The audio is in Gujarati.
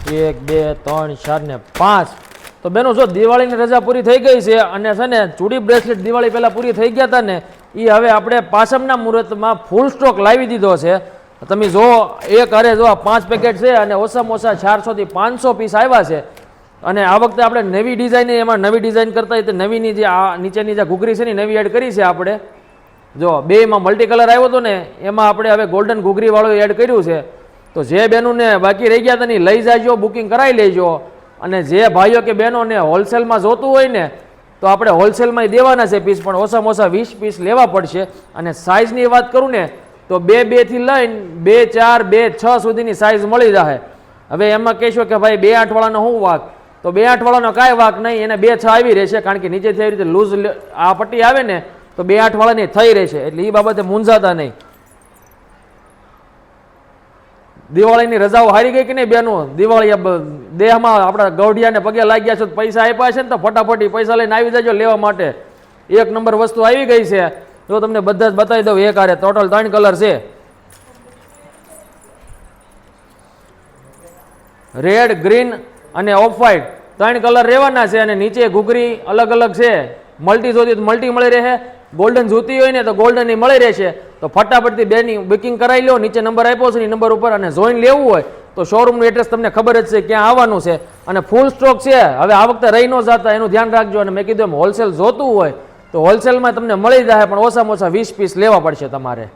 1 2 3 4 ને 5 તો બેનો જો દિવાળીની રજા પૂરી થઈ ગઈ છે અને છે ને ચૂડી બ્રેસલેટ દિવાળી પહેલાં પૂરી થઈ ગયા હતા ને એ હવે આપણે પાછમના મુહૂર્તમાં ફૂલ સ્ટોક લાવી દીધો છે. તમે જો એક અરે જો 5 પેકેટ છે અને ઓછામાં ઓછા 400 થી 500 પીસ આવ્યા છે. અને આ વખતે આપણે નવી ડિઝાઇન એમાં નવી ડિઝાઇન કરતા હોય તો નવીની જે આ નીચેની જે ઘૂઘરી છે ને નવી એડ કરી છે આપણે. જો બેમાં મલ્ટી કલર આવ્યો હતો ને એમાં આપણે હવે ગોલ્ડન ઘૂઘરીવાળું એડ કર્યું છે. તો જે બહેનોને બાકી રહી ગયા હતા ને લઈ જાજો, બુકિંગ કરાવી લેજો. અને જે ભાઈઓ કે બહેનોને હોલસેલમાં જોતું હોય ને તો આપણે હોલસેલમાં દેવાના છે પીસ, પણ ઓછામાં ઓછા 20 પીસ લેવા પડશે. અને સાઇઝની વાત કરું ને તો 2 થી લઈને 2 4 2 6 સુધીની સાઇઝ મળી જશે. હવે એમાં કહેશો કે ભાઈ 2 8 વાળાનો શું વાક, તો 2 8 વાળાનો કાંઈ વાક નહીં, એને 2 6 આવી રહેશે. કારણ કે નીચેથી આવી રીતે લૂઝ આ પટ્ટી આવે ને તો 2 8 વાળાની થઈ રહેશે, એટલે એ બાબતે મૂંઝાતા નહીં. દિવાળીની રજાઓ હારી ગઈ કે નહીં બેનો? દિવાળી દેહમાં આપણા ગૌઢિયાને પગે લાગ્યા છે, પૈસા આપ્યા છે ને તો ફટાફટી પૈસા લઈને આવી જજો લેવા માટે. 1 નંબર વસ્તુ આવી ગઈ છે. જો તમને બધા જ બતાવી દઉં, એક આરે ટોટલ 3 કલર છે, રેડ, ગ્રીન અને ઓફ વ્હાઇટ 3 કલર રહેવાના છે. અને નીચે ઘૂઘરી અલગ અલગ છે. મલ્ટી જોતી તો મલ્ટી મળી રહે, ગોલ્ડન જોતી હોય ને તો ગોલ્ડન ની મળી રહેશે. તો ફટાફટથી બેની બુકિંગ કરાવી લો, નીચે નંબર આપ્યો છે એ નંબર ઉપર. અને જોઈન લેવું હોય તો શોરૂમનું એડ્રેસ તમને ખબર જ છે ક્યાં આવવાનું છે. અને ફૂલ સ્ટોક છે, હવે આ વખતે રહી ન જતા એનું ધ્યાન રાખજો. અને મેં કીધું એમ હોલસેલ જોતું હોય તો હોલસેલમાં તમને મળી જાય, પણ ઓછામાં ઓછા 20 પીસ લેવા પડશે તમારે.